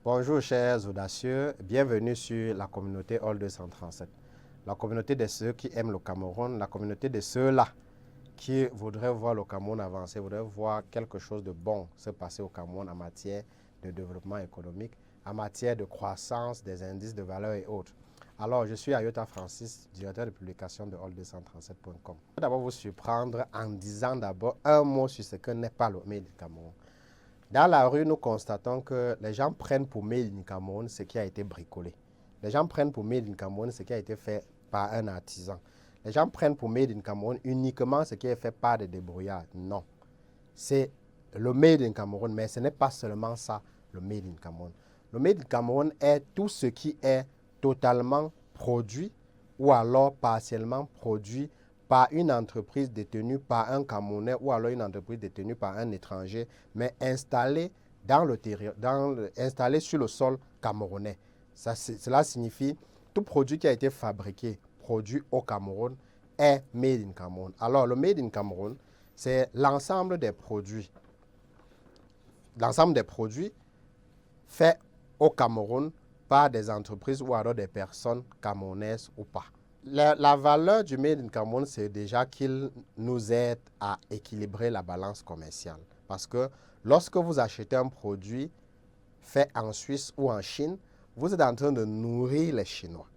Bonjour chers audacieux, bienvenue sur la communauté All 237. La communauté de ceux qui aiment le Cameroun, la communauté de ceux-là qui voudraient voir le Cameroun avancer, voudraient voir quelque chose de bon se passer au Cameroun en matière de développement économique, en matière de croissance des indices de valeur et autres. Alors, je suis Ayota Francis, directeur de publication de all237.com. Je vais d'abord vous surprendre en disant d'abord un mot sur ce que n'est pas le Made in Cameroun. Dans la rue, nous constatons que les gens prennent pour Made in Cameroun ce qui a été bricolé. Les gens prennent pour Made in Cameroun ce qui a été fait par un artisan. Les gens prennent pour Made in Cameroun uniquement ce qui est fait par des débrouillards. Non. C'est le Made in Cameroun, mais ce n'est pas seulement ça, le Made in Cameroun. Le Made in Cameroun est tout ce qui est totalement produit ou alors partiellement produit par une entreprise détenue par un Camerounais ou alors une entreprise détenue par un étranger, mais installée installée sur le sol camerounais. Cela signifie tout produit qui a été fabriqué, produit au Cameroun, est Made in Cameroun. Alors, le Made in Cameroun, c'est l'ensemble des produits faits au Cameroun par des entreprises ou alors des personnes camerounaises ou pas. La valeur du Made in Cameroun, c'est déjà qu'il nous aide à équilibrer la balance commerciale. Parce que lorsque vous achetez un produit fait en Suisse ou en Chine, vous êtes en train de nourrir les Chinois.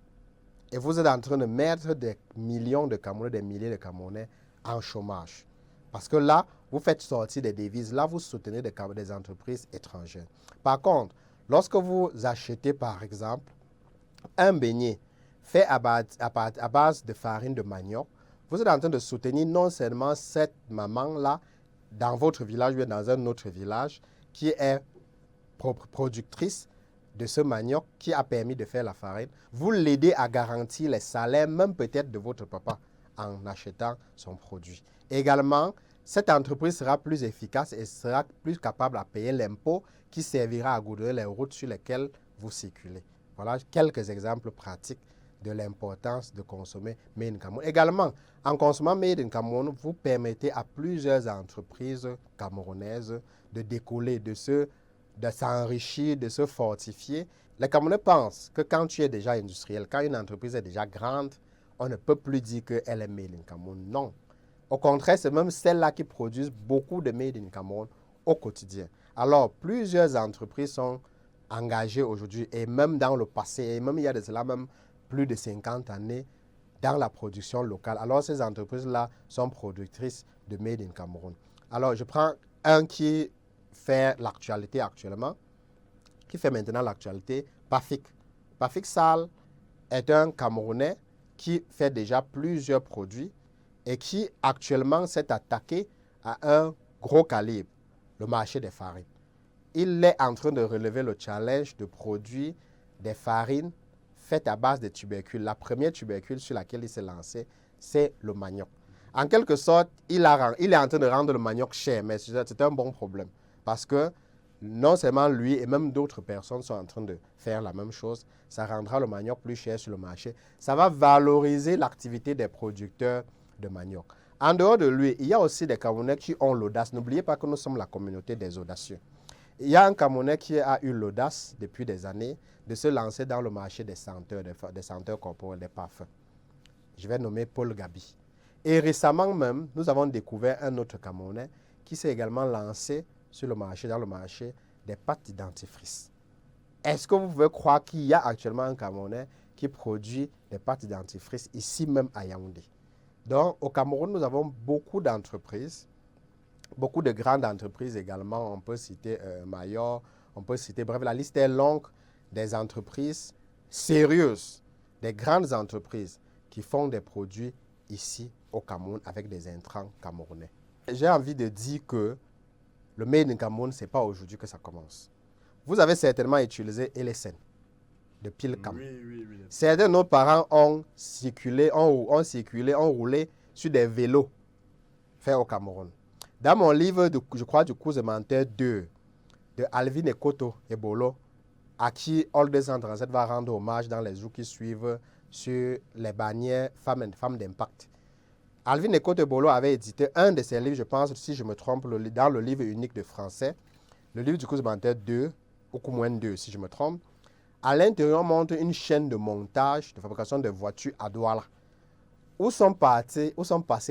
Et vous êtes en train de mettre des millions de Camerounais, des milliers de Camerounais en chômage. Parce que là, vous faites sortir des devises, là, vous soutenez des entreprises étrangères. Par contre, lorsque vous achetez, par exemple, un beignet fait à base de farine de manioc, vous êtes en train de soutenir non seulement cette maman-là dans votre village ou dans un autre village qui est productrice de ce manioc qui a permis de faire la farine, vous l'aidez à garantir les salaires, même peut-être de votre papa, en achetant son produit. Également, cette entreprise sera plus efficace et sera plus capable à payer l'impôt qui servira à goudronner les routes sur lesquelles vous circulez. Voilà quelques exemples pratiques de l'importance de consommer Made in Cameroun. Également, en consommant Made in Cameroun, vous permettez à plusieurs entreprises camerounaises de décoller, de s'enrichir, de se fortifier. Les Camerounais pensent que quand tu es déjà industriel, quand une entreprise est déjà grande, on ne peut plus dire qu'elle est Made in Cameroun. Non. Au contraire, c'est même celles-là qui produisent beaucoup de Made in Cameroun au quotidien. Alors, plusieurs entreprises sont engagées aujourd'hui et même dans le passé, et même il y a de cela même plus de 50 années, dans la production locale. Alors, ces entreprises-là sont productrices de Made in Cameroun. Alors, je prends un qui fait l'actualité actuellement, qui fait maintenant l'actualité, Pafik. Pafik Sal est un Camerounais qui fait déjà plusieurs produits et qui actuellement s'est attaqué à un gros calibre, le marché des farines. Il est en train de relever le challenge de produire des farines faites à base de tubercules. La première tubercule sur laquelle il s'est lancé, c'est le manioc. En quelque sorte, il est en train de rendre le manioc cher, mais c'est un bon problème. Parce que non seulement lui et même d'autres personnes sont en train de faire la même chose, ça rendra le manioc plus cher sur le marché. Ça va valoriser l'activité des producteurs de manioc. En dehors de lui, il y a aussi des Camerounais qui ont l'audace. N'oubliez pas que nous sommes la communauté des audacieux. Il y a un Camerounais qui a eu l'audace depuis des années de se lancer dans le marché des senteurs corporelles, des parfums. Je vais nommer Paul Gabi. Et récemment même, nous avons découvert un autre Camerounais qui s'est également lancé dans le marché des pâtes dentifrice. Est-ce que vous pouvez croire qu'il y a actuellement un Camerounais qui produit des pâtes dentifrice ici même à Yaoundé? Donc, au Cameroun, nous avons beaucoup d'entreprises, beaucoup de grandes entreprises également. On peut citer Mayor, on peut citer, bref, la liste est longue des entreprises sérieuses, des grandes entreprises qui font des produits ici au Cameroun avec des intrants camerounais. J'ai envie de dire que le Made in Cameroun, ce n'est pas aujourd'hui que ça commence. Vous avez certainement utilisé LSN de Pilcam. Oui. Certains de nos parents ont roulé sur des vélos faits au Cameroun. Dans mon livre, je crois, du cours élémentaire 2, de Alvin Ekoto Ebolo, à qui All 237 va rendre hommage dans les jours qui suivent sur les bannières femmes d'impact. Alvin Ekoto Ebolo avait édité un de ses livres, je pense, si je me trompe, dans le livre unique de français, le livre du cours élémentaire 2, ou Q-2 si je me trompe. À l'intérieur, on montre une chaîne de montage, de fabrication de voitures à Douala. Où sont passées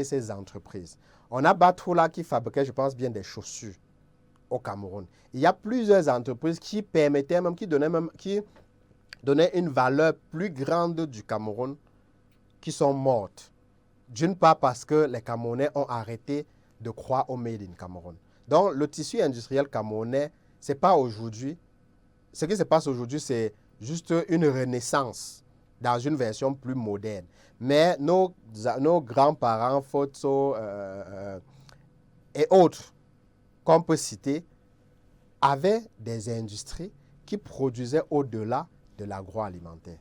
ces entreprises? On a Batroula qui fabriquait, je pense bien, des chaussures au Cameroun. Il y a plusieurs entreprises qui permettaient même, qui donnaient une valeur plus grande du Cameroun, qui sont mortes. D'une part parce que les Camerounais ont arrêté de croire au Made in Cameroun. Donc le tissu industriel camerounais, c'est pas aujourd'hui. Ce qui se passe aujourd'hui, c'est juste une renaissance dans une version plus moderne. Mais nos grands-parents, Photo et autres qu'on peut citer, avaient des industries qui produisaient au-delà de l'agroalimentaire.